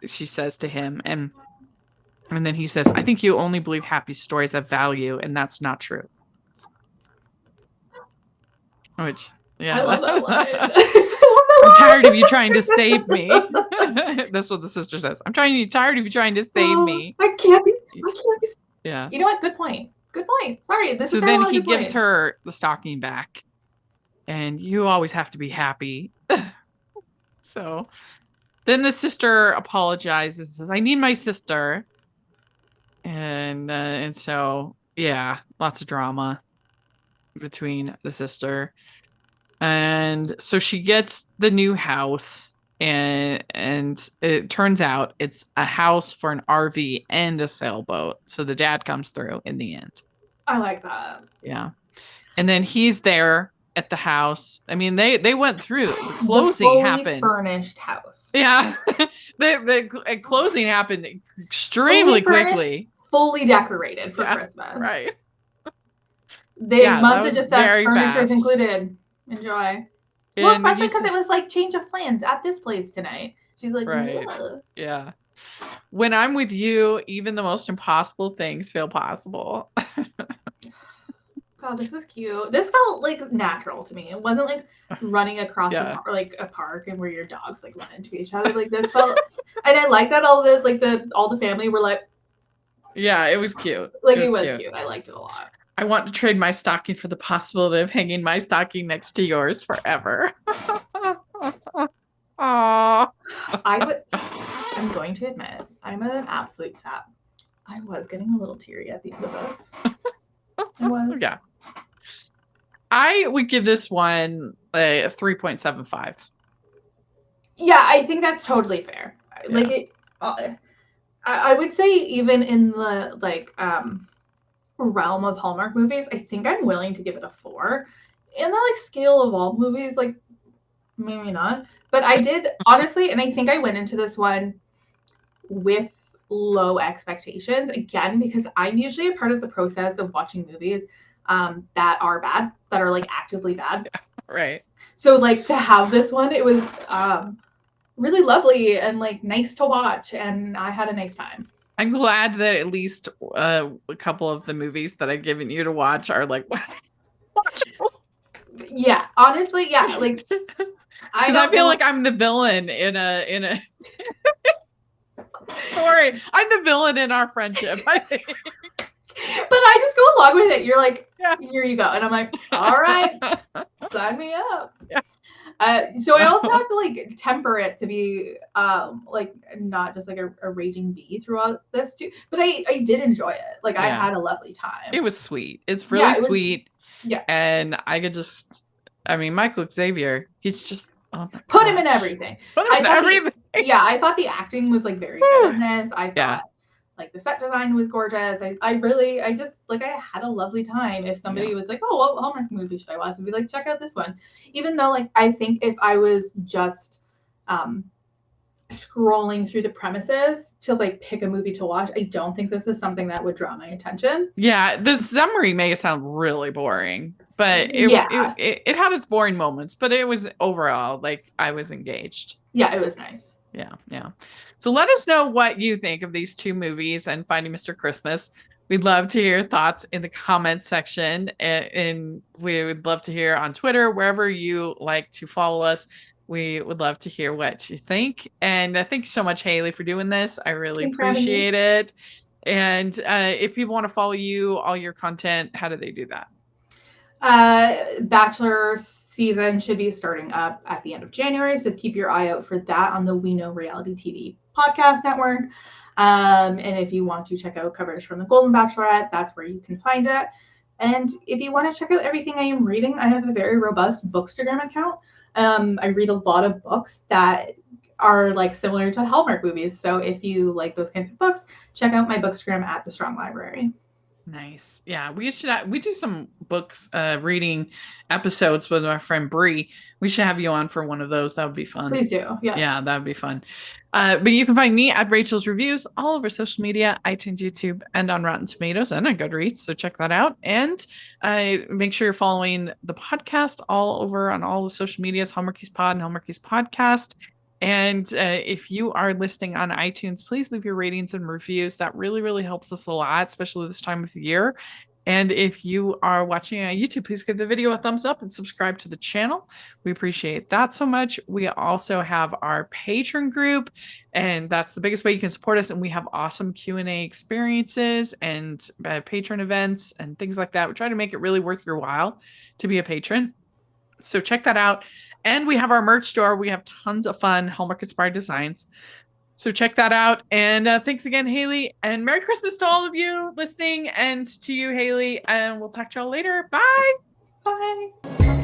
She says to him, and then he says, "I think you only believe happy stories have value, and that's not true." Which, yeah, I love that line. I'm tired of you trying to save me. That's what the sister says. I'm tired of you trying to save me. I can't be. Yeah. You know what? Good point. Sorry. So then he gives her the stocking back, and you always have to be happy. So then the sister apologizes, says, "I need my sister." And so, yeah, lots of drama between the sister And so she gets the new house, and it turns out it's a house for an RV and a sailboat. So the dad comes through in the end. I like that. Yeah. And then he's there at the house. I mean, they went through. The closing happened. Furnished house. Yeah. the closing happened extremely quickly. Fully decorated for Christmas. Right. They must have just said furniture's included. Enjoy. Well, especially because it was like change of plans at this place tonight. She's like, right. Yeah. When I'm with you, even the most impossible things feel possible. God, this was cute. This felt like natural to me. It wasn't like running across a park and where your dogs like run into each other. Like this felt, and I like that all the family were like. Yeah, it was cute. Like it was cute. I liked it a lot. I want to trade my stocking for the possibility of hanging my stocking next to yours forever. Aww. I'm going to admit, I'm an absolute sap. I was getting a little teary at the end of this. I was. Yeah. I would give this one a 3.75. Yeah, I think that's totally fair. Yeah. Like it, I would say even in the realm of Hallmark movies, I think I'm willing to give it a 4. In the scale of all movies, maybe not. But I did honestly, and I think I went into this one with low expectations again because I'm usually a part of the process of watching movies that are bad, that are actively bad. Right. So to have this one, it was really lovely and nice to watch, and I had a nice time. I'm glad that at least a couple of the movies that I've given you to watch are watchable. Yeah, honestly, yeah. Because I feel like I'm the villain in a story. I'm the villain in our friendship, I think. But I just go along with it. You're like, here you go. And I'm like, all right, sign me up. Yeah. So I also have to temper it to be not just a raging bee throughout this too. But I did enjoy it. I had a lovely time. It was sweet. It's really sweet. Yeah. And I could Michael Xavier, he's just put him in everything. I thought the acting was very good in this. I thought the set design was gorgeous. I had a lovely time. If somebody was like, oh, what Hallmark movie should I watch? I'd be like, check out this one. Even though I think if I was just scrolling through the premises to pick a movie to watch, I don't think this is something that would draw my attention. Yeah, the summary may sound really boring, but it had its boring moments, but it was overall I was engaged. Yeah, it was nice. Yeah. So let us know what you think of these two movies and Finding Mr. Christmas. We'd love to hear your thoughts in the comments section, and we would love to hear on Twitter, wherever you like to follow us. We would love to hear what you think. And thank you so much, Haley, for doing this. I really appreciate it. And if people want to follow you, all your content, how do they do that? Bachelor season should be starting up at the end of January, so keep your eye out for that on the We Know Reality TV podcast network. And if you want to check out coverage from the Golden Bachelorette, that's where you can find it. And if you want to check out everything I am reading, I have a very robust Bookstagram account. I read a lot of books that are similar to Hallmark movies. So if you like those kinds of books, check out my Bookstagram at the Strong Library. Nice. Yeah, we do some books reading episodes with our friend Bree. We should have you on for one of those. That would be fun. Please do. Yes. Yeah, that would be fun. But you can find me at Rachel's Reviews all over social media, iTunes, YouTube, and on Rotten Tomatoes and on Goodreads. So check that out. And make sure you're following the podcast all over on all the social medias, Hallmarkies Pod and Hallmarkies Podcast. And if you are listening on iTunes, please leave your ratings and reviews. That really, really helps us a lot, especially this time of the year. And if you are watching on YouTube, please give the video a thumbs up and subscribe to the channel. We appreciate that so much. We also have our Patreon group, and that's the biggest way you can support us. And we have awesome Q&A experiences and patron events and things like that. We try to make it really worth your while to be a patron. So check that out. And we have our merch store. We have tons of fun Hallmark-inspired designs. So check that out. And thanks again, Haley. And Merry Christmas to all of you listening, and to you, Haley. And we'll talk to y'all later. Bye. Bye.